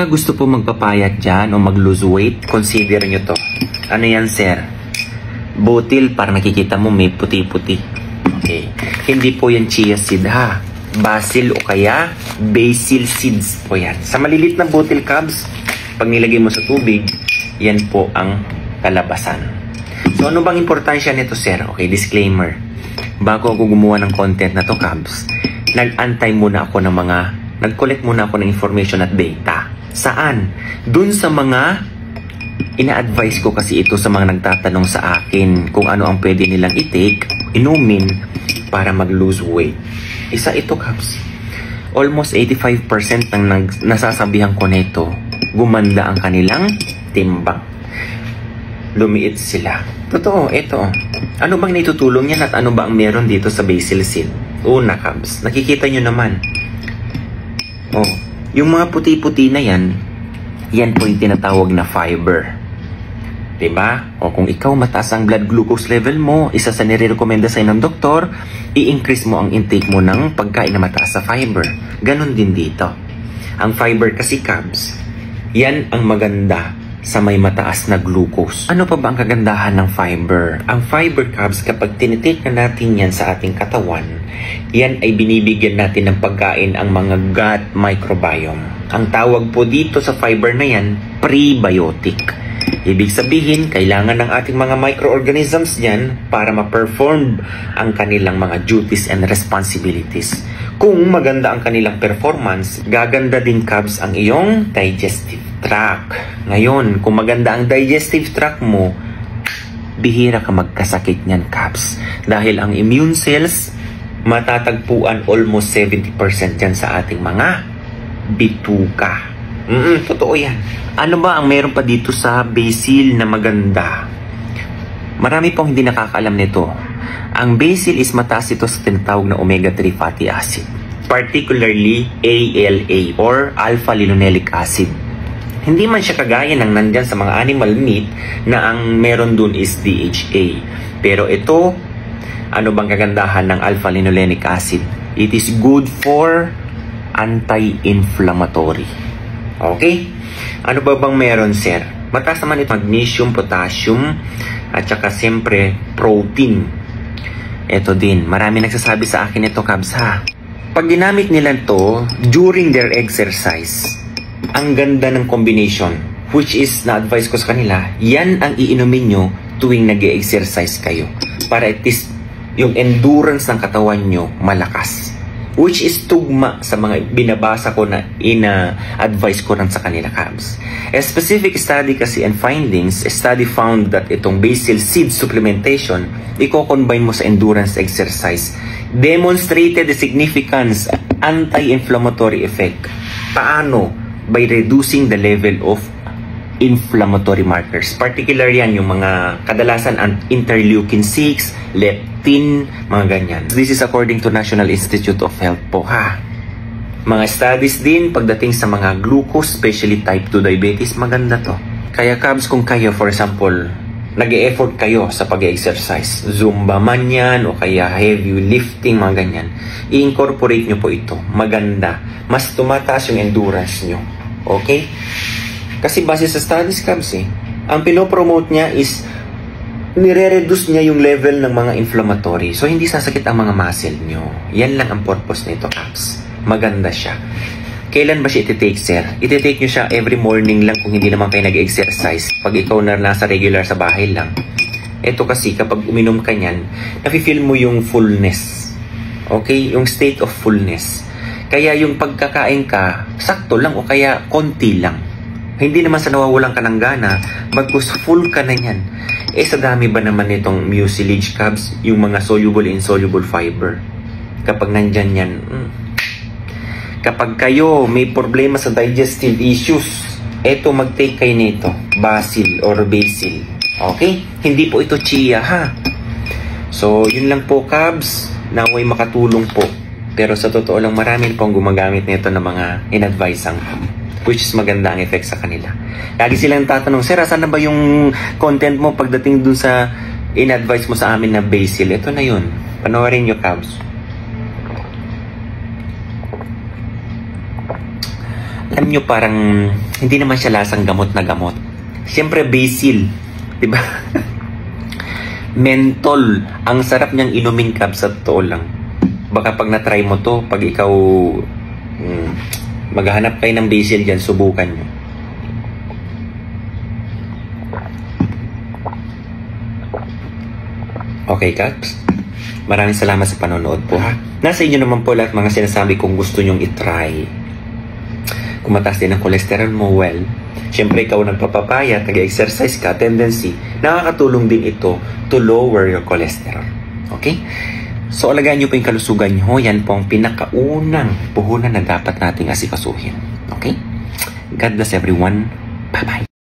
Mga gusto po magpapayat dyan o mag-lose weight, consider nyo to. Ano yan, sir? Butil, para nakikita mo may puti-puti. Okay. Hindi po yan chia seed, ha? Basil o kaya basil seeds po yan. Sa malilit na butil, Cubs, pag nilagay mo sa tubig, yan po ang kalabasan. So, ano bang importansya nito, sir? Okay, disclaimer. Bago ako gumawa ng content na to, Cubs, nag-antay muna ako ng nag-collect muna ako ng information at data. Saan? Dun sa mga ina-advise ko kasi ito sa mga nagtatanong sa akin kung ano ang pwede nilang i-take, inumin para mag-lose weight. Isa ito, Cubs. Almost 85% ng nasasabihan ko nito, gumanda ang kanilang timbang. Lumiit sila. Totoo, ito. Ano bang naitutulong yan at ano ba ang meron dito sa basil seed? Una, Cubs, nakikita nyo naman. Oh, yung mga puti-puti na yan po yung tinatawag na fiber. Diba? O kung ikaw mataas ang blood glucose level mo, isa sa nire-recommenda sa'yo ng doktor, i-increase mo ang intake mo ng pagkain na mataas sa fiber. Ganon din dito. Ang fiber kasi, Cubs, yan ang maganda sa may mataas na glucose. Ano pa ba ang kagandahan ng fiber? Ang fiber, Cubs, kapag tinitake na natin yan sa ating katawan, yan ay binibigyan natin ng pagkain ang mga gut microbiome. Ang tawag po dito sa fiber na yan, prebiotic. Ibig sabihin, kailangan ng ating mga microorganisms yan para ma-perform ang kanilang mga duties and responsibilities. Kung maganda ang kanilang performance, gaganda din, Cubs, ang iyong digestive tract. Ngayon, kung maganda ang digestive tract mo, bihira ka magkasakit niyan, Cubs. Dahil ang immune cells, matatagpuan almost 70% dyan sa ating mga bituka. Totoo yan. Ano ba ang meron pa dito sa basil na maganda? Marami pong hindi nakakaalam nito. Ang basil is mataas ito sa tinatawag na omega-3 fatty acid. Particularly ALA or alpha-linolenic acid. Hindi man siya kagaya ng nandyan sa mga animal meat na ang meron dun is DHA. Pero ito, ano bang kagandahan ng alpha-linolenic acid? It is good for anti-inflammatory. Okay? Ano ba bang meron, sir? Mataas naman ito magnesium, potassium, at saka siyempre protein. Ito din. Marami nagsasabi sa akin ito, Cubs, ha? Pag ginamit nila to during their exercise, ang ganda ng combination, which is na-advise ko sa kanila, yan ang iinumin nyo tuwing nag-exercise kayo. Para at least yung endurance ng katawan nyo malakas. Which is tugma sa mga binabasa ko na ina-advise ko rin sa kanila, Cubs. A specific study kasi and findings, a study found that itong basil seed supplementation, i-combine mo sa endurance exercise, demonstrated the significance anti-inflammatory effect. Paano? By reducing the level of inflammatory markers. Particular yan yung mga kadalasan ang interleukin 6, leptin, mga ganyan. This is according to National Institute of Health po, ha. Mga studies din pagdating sa mga glucose, especially type 2 diabetes, maganda to. Kaya, Cubs, kung kayo, for example, nag-e-effort kayo sa pag-exercise, Zumba man yan, o kaya heavy lifting, mga ganyan, i-incorporate nyo po ito. Maganda. Mas tumataas yung endurance nyo. Okay? Kasi base sa studies, Cubs, ang pinopromote niya is nire-reduce niya yung level ng mga inflammatory. So, hindi sasakit ang mga muscle nyo. Yan lang ang purpose nito, Cubs. Maganda siya. Kailan ba siya iti-take, sir? Iti-take nyo siya every morning lang kung hindi naman kayo nag-exercise. Pag ikaw na nasa regular sa bahay lang. Ito kasi, kapag uminom ka niyan, nafe-feel mo yung fullness. Okay? Yung state of fullness. Kaya yung pagkakain ka, sakto lang o kaya konti lang. Hindi naman sa nawawalan ka ng gana, bagkus full ka na yan. Sa dami ba naman nitong mucilage, Cubs, yung mga soluble and insoluble fiber? Kapag nandyan yan, kapag kayo may problema sa digestive issues, eto mag-take kayo nito, basil or basil. Okay? Hindi po ito chia, ha? So, yun lang po, Cubs. Naway makatulong po. Pero sa totoo lang, marami pong gumagamit nito ng mga in-advisang which is maganda ang effect sa kanila. Lagi silang tatanong, sir, saan na ba yung content mo pagdating dun sa in-advise mo sa amin na basil? Ito na yun. Panoorin nyo, Cubs. alam nyo, parang hindi naman siya lasang gamot na gamot. Siyempre, basil. Diba? Mentol. Ang sarap niyang inumin, Kab, sa totoo lang. Baka pag na-try mo to, pag ikaw maghahanap kayo ng basil dyan, subukan nyo. Okay, Kabs? Maraming salamat sa panonood po, ha? Nasa inyo naman po lahat mga sinasabi kung gusto nyong itry. Kung mataas din ang cholesterol mo, well, syempre ikaw nagpapapaya, nag-exercise ka, tendency, nakakatulong din ito to lower your cholesterol. Okay? So, alagaan nyo po yung kalusugan nyo. Yan po ang pinakaunang puhunan na dapat nating asikasuhin. Okay? God bless everyone. Bye-bye.